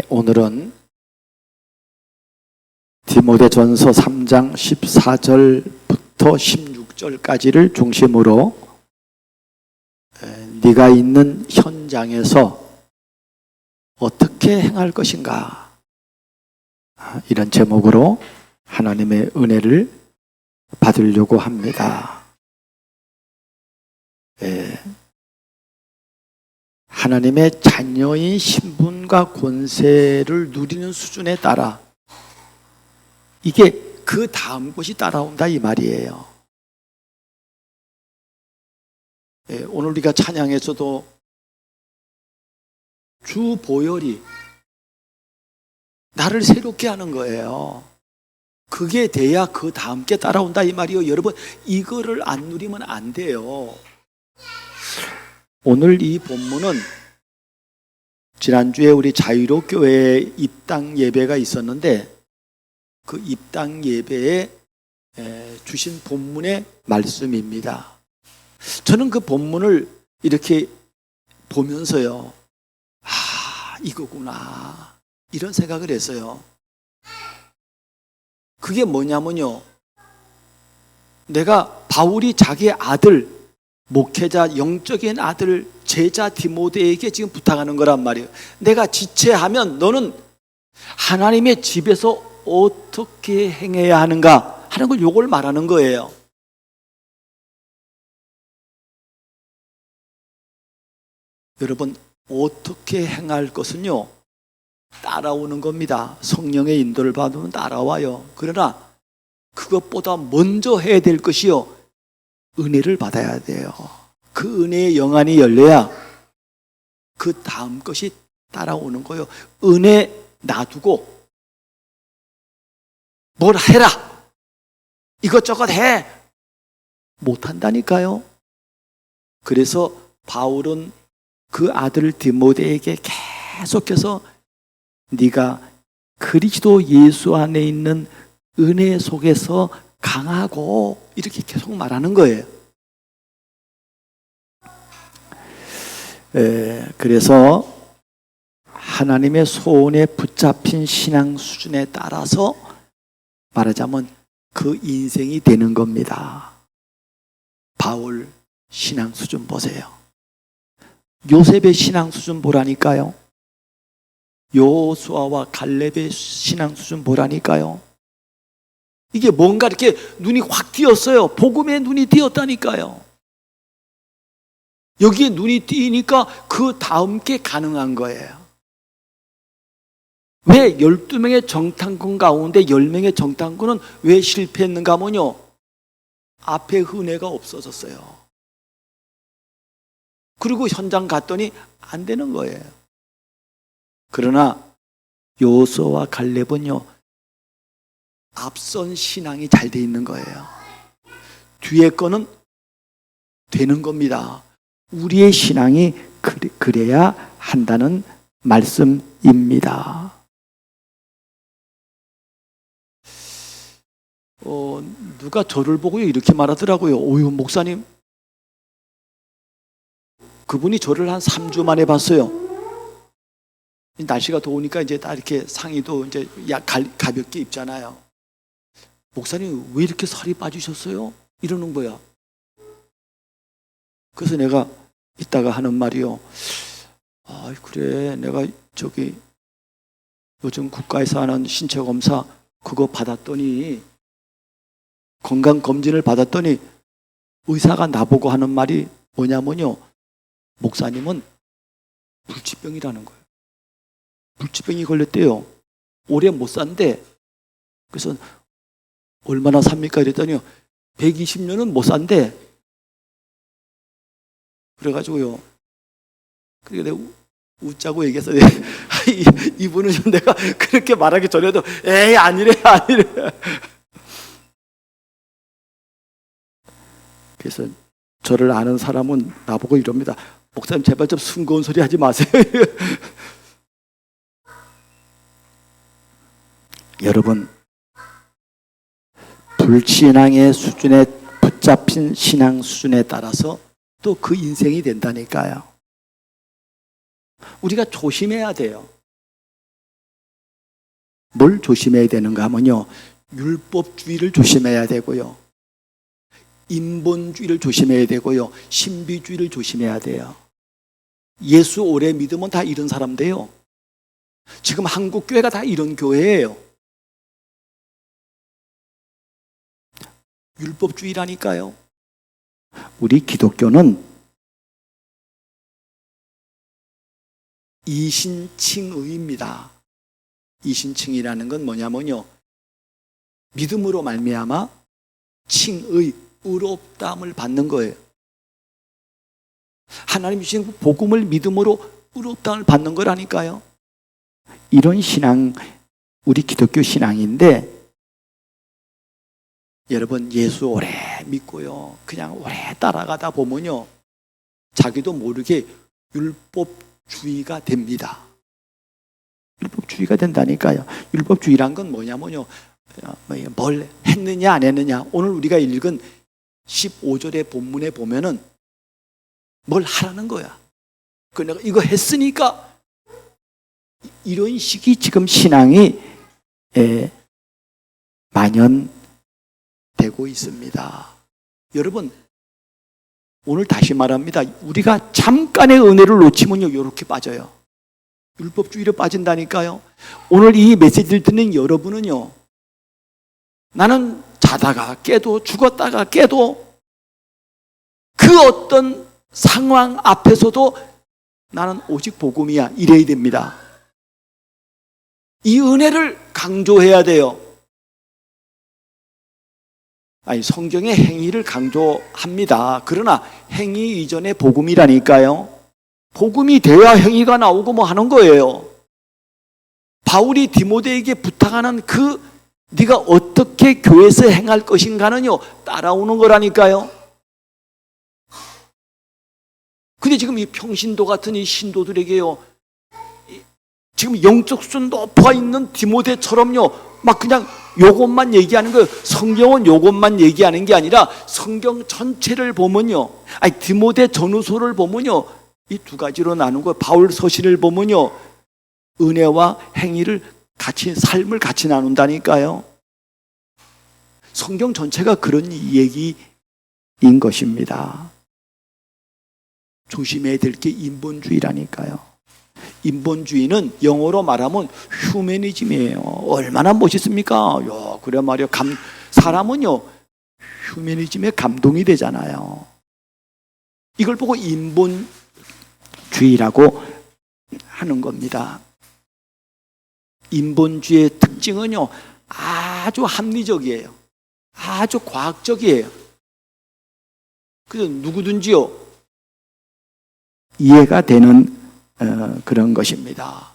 오늘은 디모데전서 3장 14절부터 16절까지를 중심으로 네가 있는 현장에서 어떻게 행할 것인가, 이런 제목으로 하나님의 은혜를 받으려고 합니다. 하나님의 자녀인 신분과 권세를 누리는 수준에 따라 이게 그 다음 것이 따라온다, 이 말이에요. 오늘 우리가 찬양에서도 주 보혈이 나를 새롭게 하는 거예요. 그게 돼야 그 다음 게 따라온다, 이 말이에요. 여러분, 이거를 안 누리면 안 돼요. 오늘 이 본문은 지난주에 우리 자유로교회 입당 예배가 있었는데 그 입당 예배에 주신 본문의 말씀입니다. 저는 그 본문을 이렇게 보면서요, 이거구나, 이런 생각을 했어요. 그게 뭐냐면요, 내가 바울이 자기 아들, 목회자, 영적인 아들, 제자 디모데에게 지금 부탁하는 거란 말이에요. 내가 지체하면 너는 하나님의 집에서 어떻게 행해야 하는가 하는 걸, 요걸 말하는 거예요. 여러분, 어떻게 행할 것은요, 따라오는 겁니다. 성령의 인도를 받으면 따라와요. 그러나 그것보다 먼저 해야 될 것이요, 은혜를 받아야 돼요. 그 은혜의 영안이 열려야 그 다음 것이 따라오는 거예요. 은혜 놔두고 뭘 해라, 이것저것 해, 못한다니까요. 그래서 바울은 그 아들 디모데에게 계속해서 네가 그리스도 예수 안에 있는 은혜 속에서 강하고, 이렇게 계속 말하는 거예요. 그래서 하나님의 소원에 붙잡힌 신앙 수준에 따라서 말하자면 그 인생이 되는 겁니다. 바울 신앙 수준 보세요. 요셉의 신앙 수준 보라니까요. 여호수아와 갈렙의 신앙 수준 보라니까요. 이게 뭔가 이렇게 눈이 확 띄었어요. 복음에 눈이 띄었다니까요. 여기에 눈이 띄니까 그 다음 게 가능한 거예요. 왜 12명의 정탐꾼 가운데 10명의 정탐꾼은 왜 실패했는가 하면요, 앞에 은혜가 없어졌어요. 그리고 현장 갔더니 안 되는 거예요. 그러나 여호수아와 갈렙은요, 앞선 신앙이 잘 돼 있는 거예요. 뒤에 거는 되는 겁니다. 우리의 신앙이 그래야 한다는 말씀입니다. 누가 저를 보고요, 이렇게 말하더라고요. 오유 목사님, 그분이 저를 한 3주 만에 봤어요. 날씨가 더우니까 이제 다 이렇게 상의도 이제 가볍게 입잖아요. 목사님, 왜 이렇게 살이 빠지셨어요? 이러는 거야. 그래서 내가 이따가 하는 말이요, 그래, 내가 저기 요즘 국가에서 하는 신체 검사 그거 받았더니, 건강검진을 받았더니 의사가 나보고 하는 말이 뭐냐면요, 목사님은 불치병이라는 거예요. 불치병이 걸렸대요. 오래 못 산대. 그래서 얼마나 삽니까? 이랬더니 120년은 못 산대. 그래가지고요, 그게 내가 웃자고 얘기했어요. 이분은 좀 내가 그렇게 말하기 전에도 에이 아니래. 그래서 저를 아는 사람은 나보고 이럽니다. 목사님, 제발 좀 숭고한 소리 하지 마세요. 여러분, 불신앙의 수준에 붙잡힌 신앙 수준에 따라서 또 그 인생이 된다니까요. 우리가 조심해야 돼요. 뭘 조심해야 되는가 하면요, 율법주의를 조심해야 되고요, 인본주의를 조심해야 되고요, 신비주의를 조심해야 돼요. 예수 오래 믿으면 다 이런 사람 돼요. 지금 한국 교회가 다 이런 교회예요. 율법주의라니까요. 우리 기독교는 이신칭의입니다. 이신칭이라는 건 뭐냐면요, 믿음으로 말미암아 칭의, 의롭다함을 받는 거예요. 하나님 주신 복음을 믿음으로 의롭다함을 받는 거라니까요. 이런 신앙, 우리 기독교 신앙인데, 여러분 예수 오래 믿고요, 그냥 오래 따라가다 보면요, 자기도 모르게 율법주의가 됩니다. 율법주의가 된다니까요. 율법주의란 건 뭐냐면요, 뭘 했느냐 안 했느냐. 오늘 우리가 읽은 15절의 본문에 보면은 뭘 하라는 거야. 그 내가 이거 했으니까. 이런 식이 지금 신앙이 만연되고 있습니다. 여러분, 오늘 다시 말합니다. 우리가 잠깐의 은혜를 놓치면요, 이렇게 빠져요. 율법주의로 빠진다니까요. 오늘 이 메시지를 듣는 여러분은요, 나는 자다가 깨도 죽었다가 깨도 그 어떤 상황 앞에서도 나는 오직 복음이야, 이래야 됩니다. 이 은혜를 강조해야 돼요. 아니, 성경의 행위를 강조합니다. 그러나 행위 이전에 복음이라니까요. 복음이 돼야 행위가 나오고 뭐 하는 거예요. 바울이 디모데에게 부탁하는 그 네가 어떻게 교회에서 행할 것인가는요, 따라오는 거라니까요. 근데 지금 이 평신도 같은 이 신도들에게요, 지금 영적 수준 높아 있는 디모데처럼요, 막 그냥 요것만 얘기하는 거예요. 성경은 요것만 얘기하는 게 아니라 성경 전체를 보면요, 아니 디모데 전후서를 보면요, 이 두 가지로 나눈 거예요. 바울 서신을 보면요, 은혜와 행위를 같이, 삶을 같이 나눈다니까요. 성경 전체가 그런 얘기인 것입니다. 조심해야 될 게 인본주의라니까요. 인본주의는 영어로 말하면 휴머니즘이에요. 얼마나 멋있습니까? 야, 그래 말이야. 사람은요, 휴머니즘에 감동이 되잖아요. 이걸 보고 인본주의라고 하는 겁니다. 인본주의의 특징은요, 아주 합리적이에요. 아주 과학적이에요. 그래서 누구든지요, 이해가 되는 그런 것입니다.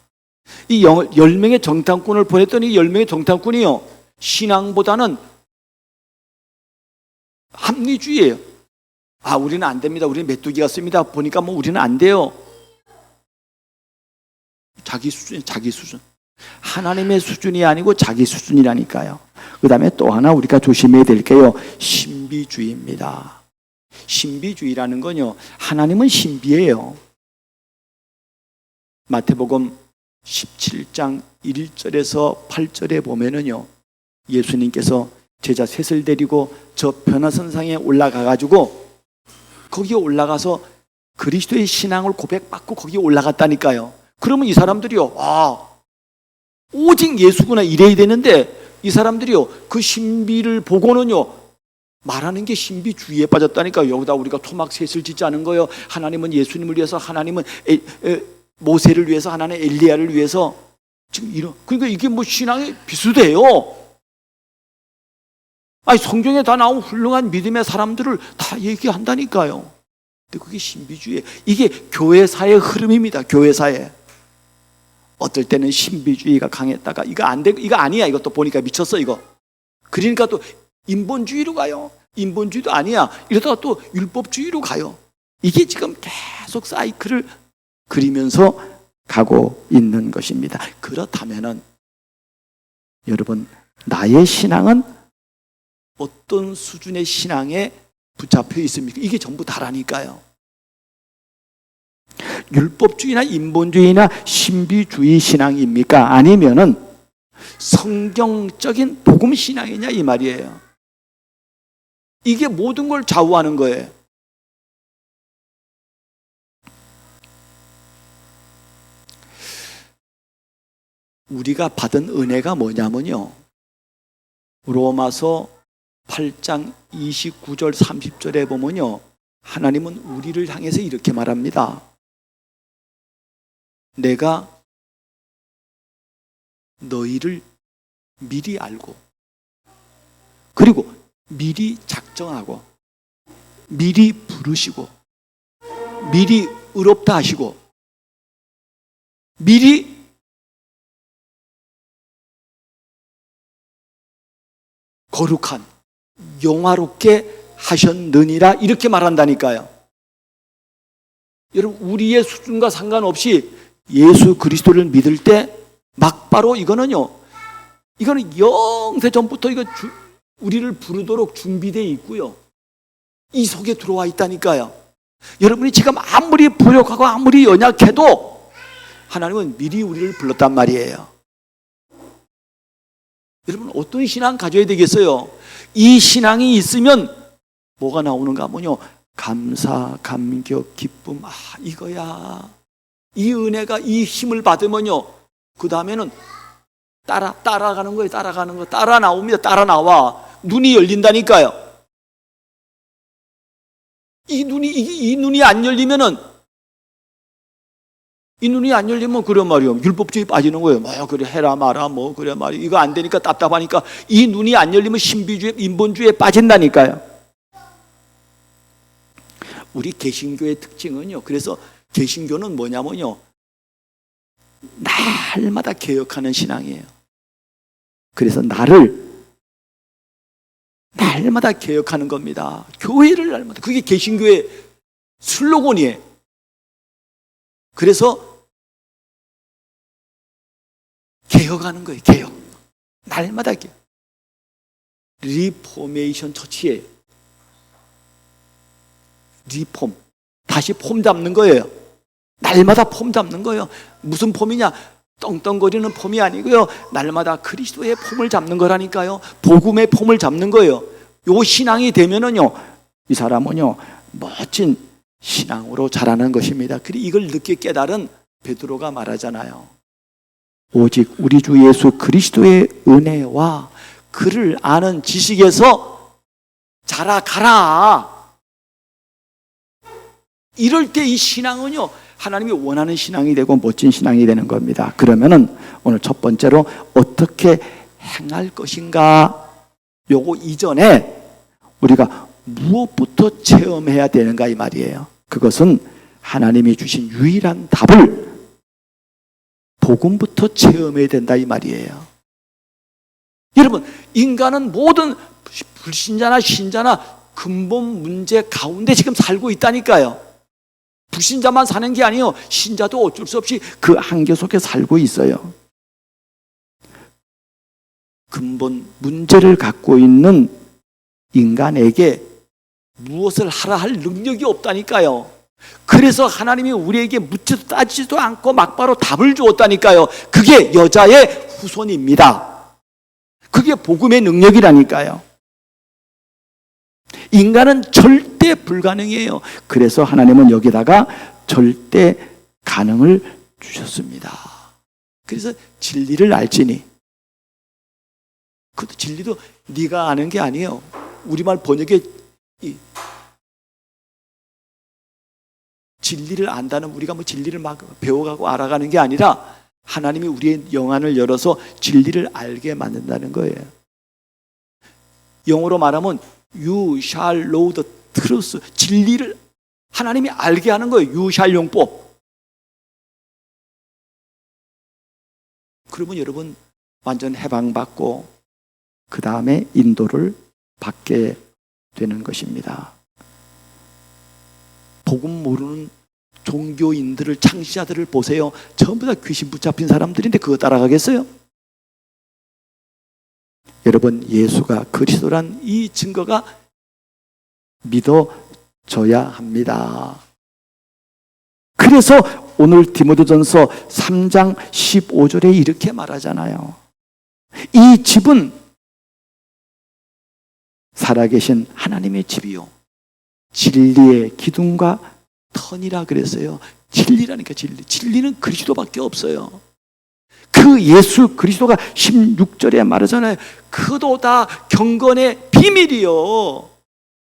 이 10명의 정탐꾼을 보냈더니 10명의 정탐꾼이요, 신앙보다는 합리주의예요. 아, 우리는 안 됩니다. 우리는 메뚜기가 씁니다. 보니까 뭐 우리는 안 돼요. 자기 수준, 자기 수준. 하나님의 수준이 아니고 자기 수준이라니까요. 그 다음에 또 하나 우리가 조심해야 될 게요, 신비주의입니다. 신비주의라는 건요, 하나님은 신비예요. 마태복음 17장 1절에서 8절에 보면은요, 예수님께서 제자 셋을 데리고 저 변화선상에 올라가가지고 거기에 올라가서 그리스도의 신앙을 고백받고 거기에 올라갔다니까요. 그러면 이 사람들이요, 아, 오직 예수구나 이래야 되는데, 이 사람들이요, 그 신비를 보고는요, 말하는 게 신비주의에 빠졌다니까. 여기다 우리가 토막 셋을 짓지 않은 거예요. 하나님은 예수님을 위해서, 하나님은 모세를 위해서, 하나님은 엘리야를 위해서. 지금 그러니까 이게 뭐 신앙에 비슷해요. 아니, 성경에 다 나온 훌륭한 믿음의 사람들을 다 얘기한다니까요. 근데 그게 신비주의예요. 이게 교회사의 흐름입니다. 교회사에. 어떨 때는 신비주의가 강했다가 이거 안 돼, 이거 아니야, 이것도 보니까 미쳤어 이거. 그러니까 또 인본주의로 가요. 인본주의도 아니야, 이러다가 또 율법주의로 가요. 이게 지금 계속 사이클을 그리면서 가고 있는 것입니다. 그렇다면은 여러분, 나의 신앙은 어떤 수준의 신앙에 붙잡혀 있습니까? 이게 전부 다라니까요. 율법주의나 인본주의나 신비주의 신앙입니까? 아니면은 성경적인 복음 신앙이냐 이 말이에요. 이게 모든 걸 좌우하는 거예요. 우리가 받은 은혜가 뭐냐면요, 로마서 8장 29절 30절에 보면요, 하나님은 우리를 향해서 이렇게 말합니다. 내가 너희를 미리 알고, 그리고 미리 작정하고, 미리 부르시고, 미리 의롭다 하시고, 미리 거룩한 영화롭게 하셨느니라, 이렇게 말한다니까요. 여러분, 우리의 수준과 상관없이 예수 그리스도를 믿을 때 막바로 이거는 영세 전부터 우리를 부르도록 준비되어 있고요, 이 속에 들어와 있다니까요. 여러분이 지금 아무리 부족하고 아무리 연약해도 하나님은 미리 우리를 불렀단 말이에요. 여러분, 어떤 신앙 가져야 되겠어요? 이 신앙이 있으면 뭐가 나오는가 하면요, 감사, 감격, 기쁨. 이거야. 이 은혜가, 이 힘을 받으면요, 그 다음에는 따라가는 거예요. 따라가는 거. 따라 나옵니다. 따라 나와. 눈이 열린다니까요. 이 눈이 안 열리면 그래 말이요, 율법주의 빠지는 거예요. 그래 해라 마라 그래 말이요. 이거 안 되니까 답답하니까 이 눈이 안 열리면 신비주의, 인본주의에 빠진다니까요. 우리 개신교의 특징은요, 그래서 개신교는 뭐냐면요, 날마다 개혁하는 신앙이에요. 그래서 날마다 개혁하는 겁니다. 교회를 날마다. 그게 개신교의 슬로건이에요. 그래서 개혁하는 거예요. 개혁. 날마다 개혁. 리포메이션 처치예요. 리폼. 다시 폼 잡는 거예요. 날마다 폼 잡는 거예요. 무슨 폼이냐? 떵떵거리는 폼이 아니고요, 날마다 그리스도의 폼을 잡는 거라니까요. 복음의 폼을 잡는 거예요. 요 신앙이 되면은요, 이 사람은요, 멋진 신앙으로 자라는 것입니다. 그리고 이걸 늦게 깨달은 베드로가 말하잖아요. 오직 우리 주 예수 그리스도의 은혜와 그를 아는 지식에서 자라가라. 이럴 때 이 신앙은요, 하나님이 원하는 신앙이 되고 멋진 신앙이 되는 겁니다. 그러면은 오늘 첫 번째로 어떻게 행할 것인가, 요거 이전에 우리가 무엇부터 체험해야 되는가 이 말이에요. 그것은 하나님이 주신 유일한 답을 복음부터 체험해야 된다 이 말이에요. 여러분, 인간은 모든 불신자나 신자나 근본 문제 가운데 지금 살고 있다니까요. 불신자만 사는 게 아니에요. 신자도 어쩔 수 없이 그 한계 속에 살고 있어요. 근본 문제를 갖고 있는 인간에게 무엇을 하라 할 능력이 없다니까요. 그래서 하나님이 우리에게 묻지도 따지지도 않고 막바로 답을 주었다니까요. 그게 여자의 후손입니다. 그게 복음의 능력이라니까요. 인간은 절대 불가능이에요. 그래서 하나님은 여기다가 절대 가능을 주셨습니다. 그래서 진리를 알지니. 그 진리도 네가 아는 게 아니에요. 우리말 번역에 진리를 안다는, 우리가 진리를 막 배워가고 알아가는 게 아니라 하나님이 우리의 영안을 열어서 진리를 알게 만든다는 거예요. 영어로 말하면 You shall know the truth. 진리를 하나님이 알게 하는 거예요. You shall 용법. 그러면 여러분 완전 해방받고 그 다음에 인도를 받게 되는 것입니다. 복음 모르는 종교인들을, 창시자들을 보세요. 전부 다 귀신 붙잡힌 사람들인데 그거 따라가겠어요? 여러분, 예수가 그리스도란 이 증거가 믿어져야 합니다. 그래서 오늘 디모데전서 3장 15절에 이렇게 말하잖아요. 이 집은 살아계신 하나님의 집이요, 진리의 기둥과 터니라 그랬어요. 진리라니까. 진리는 그리스도밖에 없어요. 그 예수 그리스도가 16절에 말하잖아요. 그도 다 경건의 비밀이요.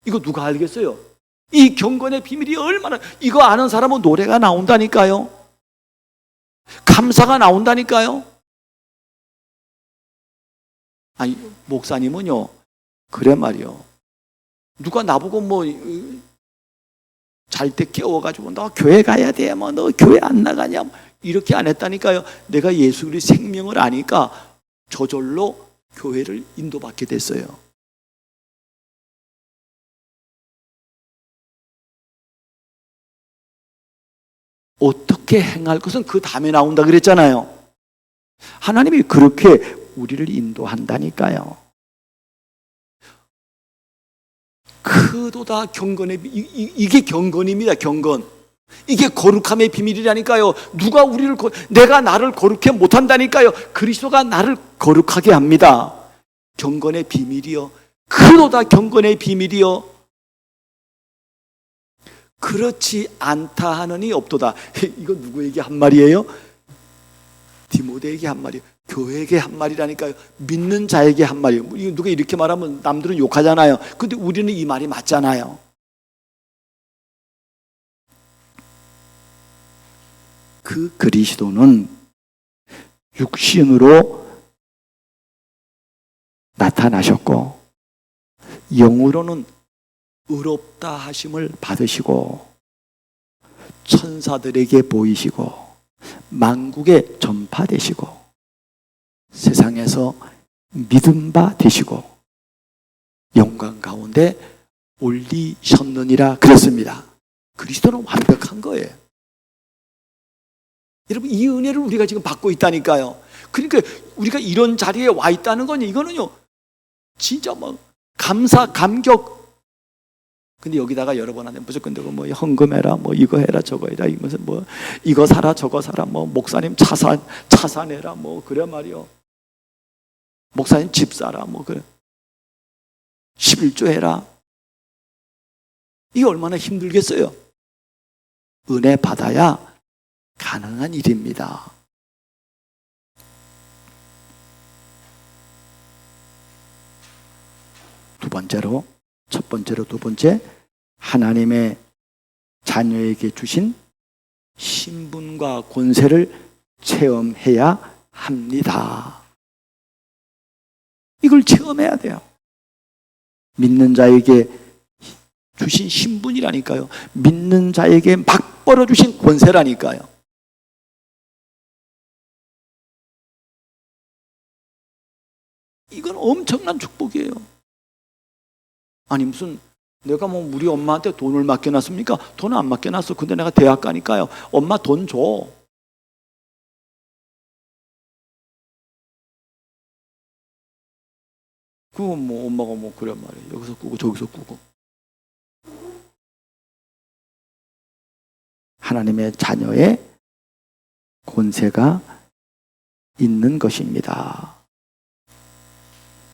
이거 누가 알겠어요? 이 경건의 비밀이 얼마나, 이거 아는 사람은 노래가 나온다니까요. 감사가 나온다니까요. 아니, 목사님은요, 그래 말이요, 누가 나보고 뭐 잘 때 깨워가지고 너 교회 가야 돼, 뭐 너 교회 안 나가냐, 이렇게 안 했다니까요. 내가 예수 그리스도의 생명을 아니까 저절로 교회를 인도받게 됐어요. 어떻게 행할 것은 그 다음에 나온다 그랬잖아요. 하나님이 그렇게 우리를 인도한다니까요. 그도다 경건의, 이게 경건입니다. 경건. 이게 거룩함의 비밀이라니까요. 누가 우리를, 내가 나를 거룩해 못한다니까요. 그리스도가 나를 거룩하게 합니다. 경건의 비밀이요, 그도다 경건의 비밀이요. 그렇지 않다 하느니 없도다. 이거 누구에게 한 말이에요? 디모데에게 한 말이에요. 교회에게 한 말이라니까요. 믿는 자에게 한 말이에요. 누가 이렇게 말하면 남들은 욕하잖아요. 근데 우리는 이 말이 맞잖아요. 그 그리스도는 육신으로 나타나셨고 영으로는 의롭다 하심을 받으시고 천사들에게 보이시고 만국에 전파되시고 세상에서 믿음 바 되시고 영광 가운데 올리셨느니라 그랬습니다. 그리스도는 완벽한 거예요. 여러분, 이 은혜를 우리가 지금 받고 있다니까요. 그러니까 우리가 이런 자리에 와 있다는 건, 이거는요 진짜 뭐 감사 감격. 근데 여기다가 여러분한테 무조건 되고 뭐 헌금해라, 뭐 이거 해라, 저거 해라, 이것은 뭐 이거 사라, 저거 사라, 뭐 목사님 차산해라, 뭐 그래 말이요. 목사님 집 사라, 뭐 그래. 11조 해라. 이게 얼마나 힘들겠어요. 은혜 받아야 가능한 일입니다. 첫 번째로 두 번째, 하나님의 자녀에게 주신 신분과 권세를 체험해야 합니다. 이걸 체험해야 돼요. 믿는 자에게 주신 신분이라니까요. 믿는 자에게 막 벌어주신 권세라니까요. 이건 엄청난 축복이에요. 아니 무슨 내가 뭐 우리 엄마한테 돈을 맡겨놨습니까? 돈을 안 맡겨놨어. 근데 내가 대학 가니까요, 엄마 돈 줘. 그거 뭐 엄마가 뭐 그래 말이에요. 여기서 꾸고 저기서 꾸고. 하나님의 자녀의 권세가 있는 것입니다.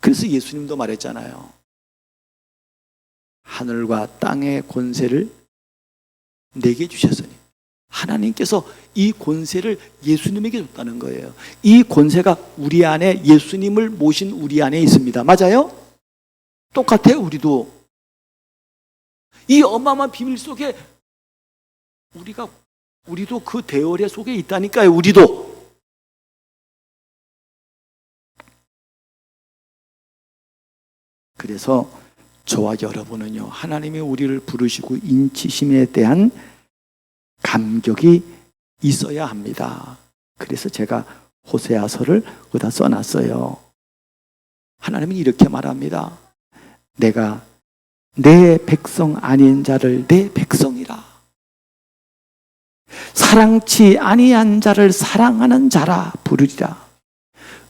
그래서 예수님도 말했잖아요. 하늘과 땅의 권세를 내게 주셨으니. 하나님께서 이 권세를 예수님에게 줬다는 거예요. 이 권세가 우리 안에, 예수님을 모신 우리 안에 있습니다. 맞아요? 똑같아요. 우리도 이 어마어마한 비밀 속에 우리도 그 대열의 속에 있다니까요. 우리도. 그래서 저와 여러분은요, 하나님이 우리를 부르시고 인치심에 대한 감격이 있어야 합니다. 그래서 제가 호세아서를 거기다 써놨어요. 하나님은 이렇게 말합니다. 내가 내 백성 아닌 자를 내 백성이라, 사랑치 아니한 자를 사랑하는 자라 부르리라.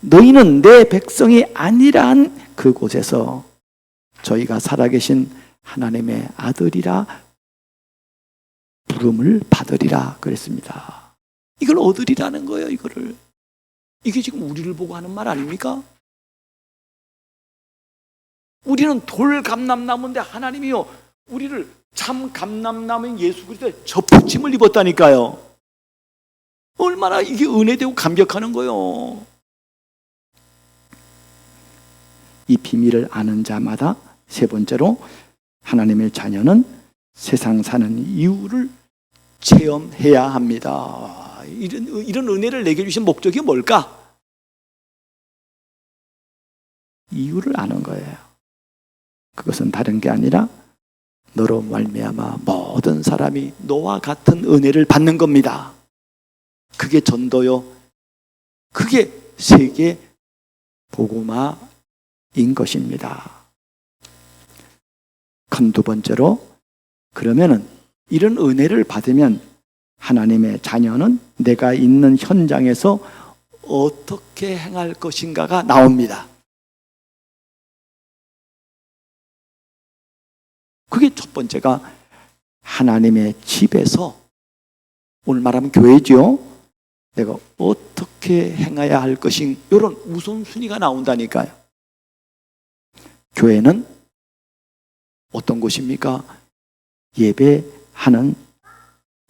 너희는 내 백성이 아니라 한 그곳에서 저희가 살아계신 하나님의 아들이라 부름을 받으리라 그랬습니다. 이걸 얻으리라는 거예요. 이게 지금 우리를 보고 하는 말 아닙니까? 우리는 돌 감람나무인데 하나님이요 우리를 참 감람나무인 예수 그리스도의 접붙임을 입었다니까요. 얼마나 이게 은혜되고 감격하는 거요. 이 비밀을 아는 자마다 세 번째로 하나님의 자녀는 세상 사는 이유를 체험해야 합니다. 이런 은혜를 내게 주신 목적이 뭘까? 이유를 아는 거예요. 그것은 다른 게 아니라 너로 말미암아 모든 사람이 너와 같은 은혜를 받는 겁니다. 그게 전도요. 그게 세계 복음화인 것입니다. 큰 두 번째로 그러면은 이런 은혜를 받으면 하나님의 자녀는 내가 있는 현장에서 어떻게 행할 것인가가 나옵니다. 그게 첫 번째가 하나님의 집에서, 오늘 말하면 교회죠. 내가 어떻게 행해야 할 것인 이런 우선순위가 나온다니까요. 교회는 어떤 곳입니까? 예배하는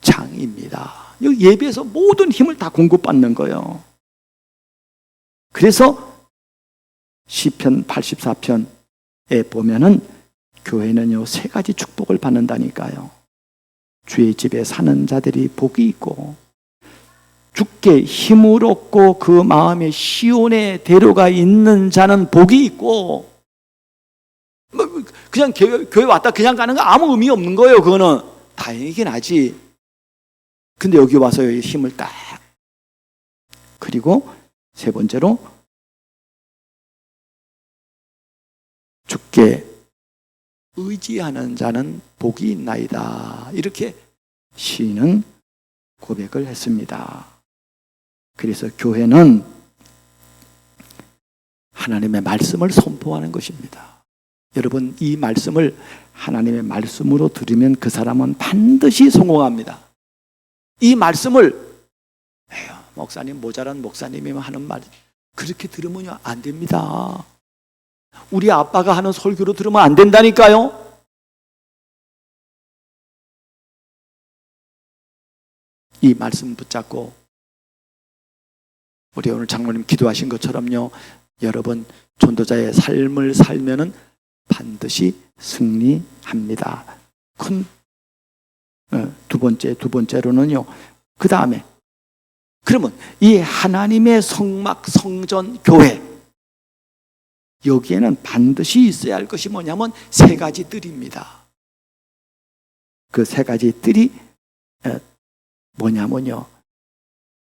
장입니다. 여기 예배에서 모든 힘을 다 공급받는 거예요. 그래서 시편 84편에 보면은 교회는요 세 가지 축복을 받는다니까요. 주의 집에 사는 자들이 복이 있고, 주께 힘을 얻고 그 마음에 시온의 대로가 있는 자는 복이 있고, 그냥 교회 왔다 그냥 가는 거 아무 의미 없는 거예요. 그거는 다행이긴 하지. 근데 여기 와서 힘을 딱. 그리고 세 번째로 주께 의지하는 자는 복이 있나이다. 이렇게 시인은 고백을 했습니다. 그래서 교회는 하나님의 말씀을 선포하는 것입니다. 여러분, 이 말씀을 하나님의 말씀으로 들으면 그 사람은 반드시 성공합니다. 이 말씀을 목사님, 모자란 목사님이 하는 말 그렇게 들으면 안 됩니다. 우리 아빠가 하는 설교로 들으면 안 된다니까요. 이 말씀 붙잡고 우리 오늘 장로님 기도하신 것처럼요, 여러분 전도자의 삶을 살면은 반드시 승리합니다. 큰 두 번째로는요. 그 다음에 그러면 이 하나님의 성막, 성전, 교회, 여기에는 반드시 있어야 할 것이 뭐냐면 세 가지 뜰입니다. 그 세 가지 뜰이 뭐냐면요,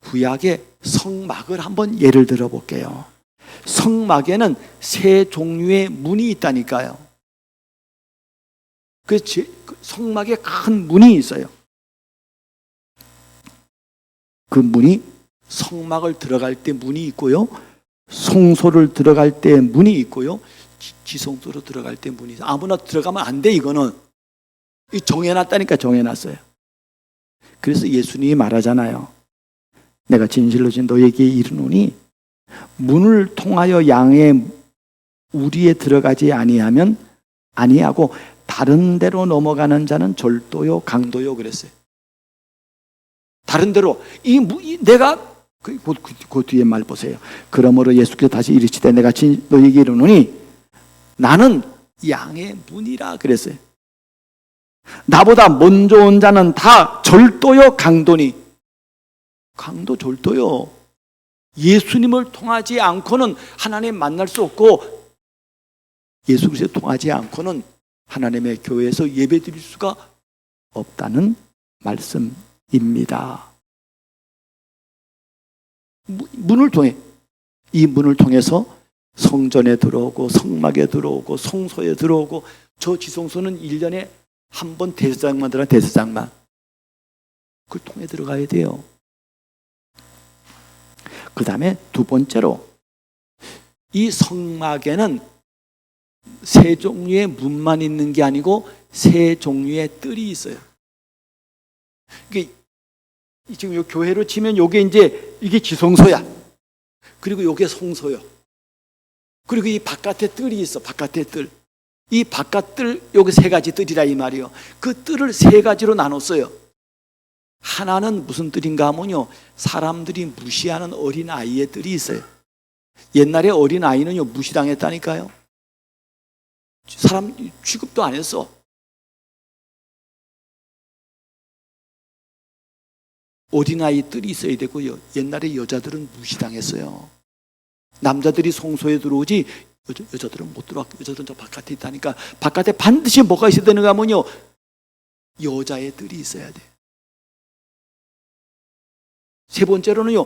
구약의 성막을 한번 예를 들어 볼게요. 성막에는 세 종류의 문이 있다니까요. 그 성막에 큰 문이 있어요. 그 문이 성막을 들어갈 때 문이 있고요, 성소를 들어갈 때 문이 있고요, 지성소로 들어갈 때 문이 있어요. 아무나 들어가면 안 돼. 이거는 정해놨다니까. 정해놨어요. 그래서 예수님이 말하잖아요. 내가 진실로 너에게 이르노니 문을 통하여 양의 우리에 들어가지 아니하고 다른 데로 넘어가는 자는 절도요 강도요 그랬어요. 다른 데로 내가 그 뒤에 말 보세요. 그러므로 예수께서 다시 이르시되 내가 너에게 이르노니 나는 양의 문이라 그랬어요. 나보다 먼저 온 자는 다 절도요 강도니. 강도 절도요. 예수님을 통하지 않고는 하나님 만날 수 없고, 예수 그리스도 통하지 않고는 하나님의 교회에서 예배 드릴 수가 없다는 말씀입니다. 문을 통해, 이 문을 통해서 성전에 들어오고 성막에 들어오고 성소에 들어오고, 저 지성소는 1년에 한 번 대제사장만 들어가. 대제사장만 그걸 통해 들어가야 돼요. 그 다음에 두 번째로 이 성막에는 세 종류의 문만 있는 게 아니고 세 종류의 뜰이 있어요. 이게 지금 요 교회로 치면 요게 이제 이게 지성소야. 그리고 요게 성소요. 그리고 이 바깥에 뜰이 있어. 바깥에 뜰. 이 바깥들 여기 세 가지 뜰이라 이 말이요. 그 뜰을 세 가지로 나눴어요. 하나는 무슨 뜰인가 하면요, 사람들이 무시하는 어린 아이의 뜰이 있어요. 옛날에 어린 아이는요 무시당했다니까요. 사람 취급도 안 했어. 어린아이 뜰이 있어야 되고요. 옛날에 여자들은 무시당했어요. 남자들이 성소에 들어오지 여자들은 못 들어왔고, 여자들은 저 바깥에 있다니까. 바깥에 반드시 뭐가 있어야 되는가 하면요, 여자의 뜰이 있어야 돼. 세 번째로는요,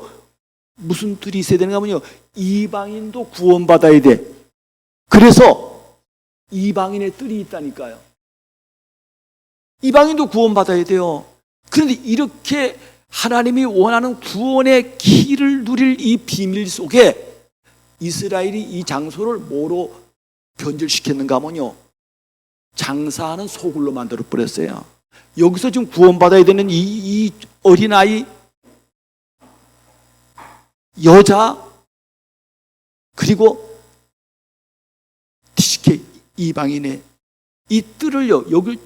무슨 뜰이 있어야 되는가 하면요, 이방인도 구원받아야 돼. 그래서 이방인의 뜰이 있다니까요. 이방인도 구원받아야 돼요. 그런데 이렇게 하나님이 원하는 구원의 키를 누릴 이 비밀 속에 이스라엘이 이 장소를 뭐로 변질시켰는가 하면요, 장사하는 소굴로 만들어 버렸어요. 여기서 지금 구원받아야 되는 이 어린아이, 여자, 그리고 티시케 이방인의 이 뜰을요, 여기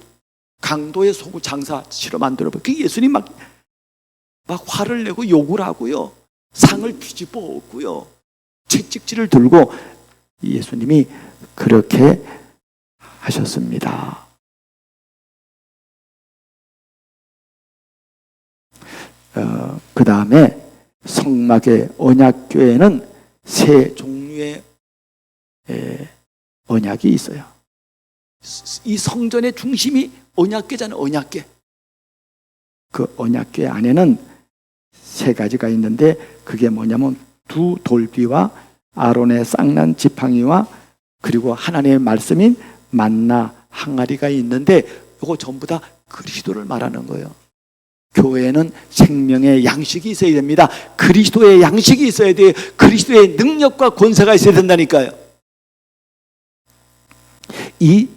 강도의 소굴 장사치로 만들어 버려요. 그 예수님 막 화를 내고 욕을 하고요, 상을 뒤집어 엎고요, 채찍질을 들고 예수님이 그렇게 하셨습니다. 그 다음에 성막의 언약궤에는 세 종류의 언약이 있어요. 이 성전의 중심이 언약궤잖아요. 언약궤. 그 언약궤 안에는 세 가지가 있는데, 그게 뭐냐면 두 돌비와 아론의 쌍난 지팡이와 그리고 하나님의 말씀인 만나 항아리가 있는데, 이거 전부 다 그리스도를 말하는 거예요. 교회는 생명의 양식이 있어야 됩니다. 그리스도의 양식이 있어야 돼요. 그리스도의 능력과 권세가 있어야 된다니까요. 이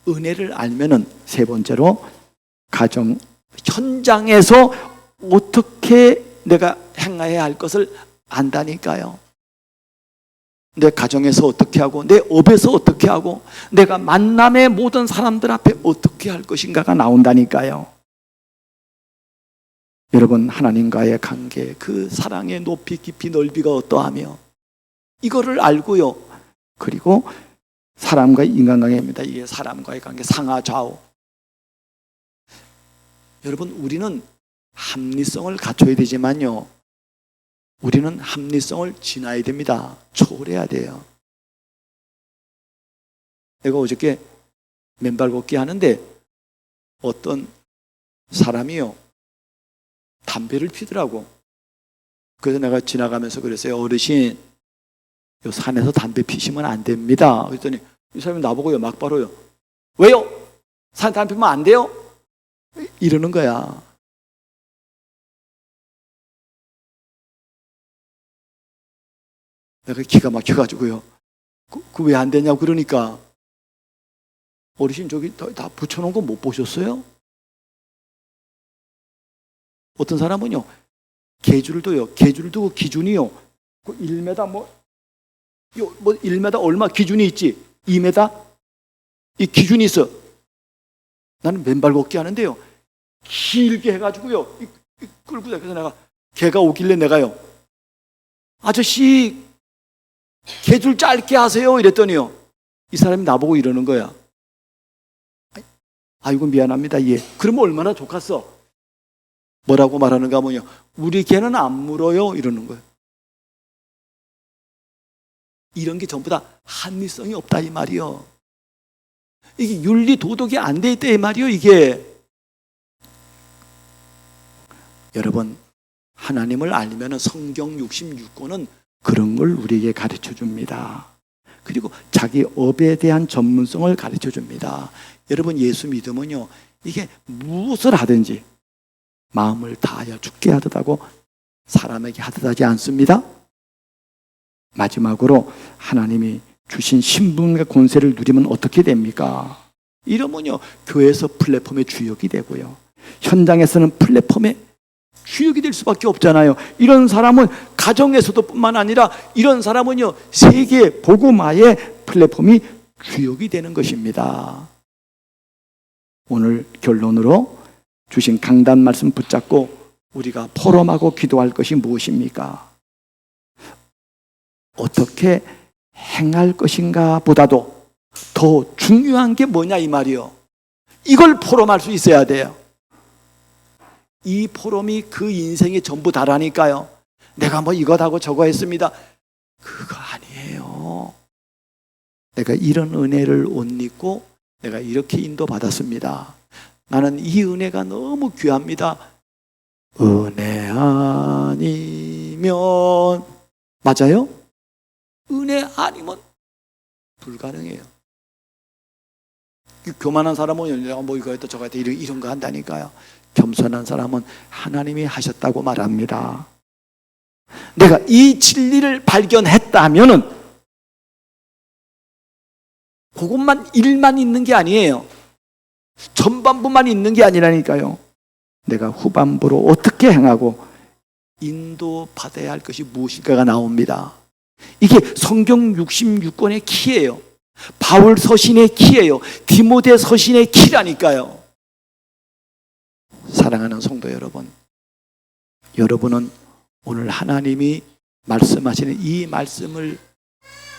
은혜를 알면은 세 번째로 가정 현장에서 어떻게 내가 행해야 할 것을 안다니까요. 내 가정에서 어떻게 하고, 내 업에서 어떻게 하고, 내가 만남의 모든 사람들 앞에 어떻게 할 것인가가 나온다니까요. 여러분, 하나님과의 관계, 그 사랑의 높이 깊이 넓이가 어떠하며, 이거를 알고요. 그리고 사람과 인간관계입니다. 이게 사람과의 관계, 상하 좌우. 여러분, 우리는 합리성을 갖춰야 되지만요, 우리는 합리성을 지나야 됩니다. 초월해야 돼요. 내가 어저께 맨발 걷기 하는데 어떤 사람이요, 담배를 피더라고. 그래서 내가 지나가면서 그랬어요. 어르신, 요 산에서 담배 피시면 안 됩니다. 그랬더니 이 사람이 나보고요, 막바로요, 왜요? 산에 담배 피면 안 돼요? 이러는 거야. 내가 기가 막혀가지고요, 그 왜 안 되냐고 그러니까, 어르신 저기 다 붙여놓은 거 못 보셨어요? 어떤 사람은요, 계줄도요, 계줄도 기준이요, 그 1m 1m 얼마 기준이 있지, 2m 이 기준이 있어. 나는 맨발 걷기 하는데요, 길게 해가지고요, 끌고 다. 그래서 내가, 걔가 오길래 내가요, 아저씨 계줄 짧게 하세요 이랬더니요, 이 사람이 나보고 이러는 거야. 아이고 미안합니다. 예. 그러면 얼마나 좋겠어. 뭐라고 말하는가 하면요, 우리 개는 안 물어요 이러는 거예요. 이런 게 전부 다 합리성이 없다 이 말이요. 이게 윤리 도덕이 안 돼 있다 이 말이요. 이게 여러분, 하나님을 알면 성경 66권은 그런 걸 우리에게 가르쳐 줍니다. 그리고 자기 업에 대한 전문성을 가르쳐 줍니다. 여러분, 예수 믿으면요, 이게 무엇을 하든지 마음을 다하여 죽게 하듯하고 사람에게 하듯 하지 않습니다. 마지막으로 하나님이 주신 신분과 권세를 누리면 어떻게 됩니까? 이러면요, 교회에서 플랫폼의 주역이 되고요, 현장에서는 플랫폼의 주역이 될 수밖에 없잖아요. 이런 사람은 가정에서도 뿐만 아니라, 이런 사람은요, 세계 복음화의 플랫폼이 주역이 되는 것입니다. 오늘 결론으로 주신 강단 말씀 붙잡고 우리가 포럼하고 기도할 것이 무엇입니까? 어떻게 행할 것인가 보다도 더 중요한 게 뭐냐 이 말이요. 이걸 포럼할 수 있어야 돼요. 이 포럼이 그 인생의 전부 다라니까요. 내가 뭐 이것하고 저거 했습니다. 그거 아니에요. 내가 이런 은혜를 옷 입고 내가 이렇게 인도받았습니다. 나는 이 은혜가 너무 귀합니다. 은혜 아니면, 맞아요? 은혜 아니면 불가능해요. 교만한 사람은 내가 뭐 이거 했다 저거 했다 이런 거 한다니까요. 겸손한 사람은 하나님이 하셨다고 말합니다. 내가 이 진리를 발견했다면은 그것만 일만 있는 게 아니에요. 전반부만 있는 게 아니라니까요. 내가 후반부로 어떻게 행하고 인도받아야 할 것이 무엇인가가 나옵니다. 이게 성경 66권의 키예요. 바울 서신의 키예요. 디모데 서신의 키라니까요. 사랑하는 성도 여러분, 여러분은 오늘 하나님이 말씀하시는 이 말씀을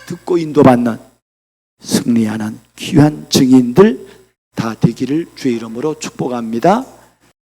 듣고 인도받는 승리하는 귀한 증인들 다 되기를 주의 이름으로 축복합니다.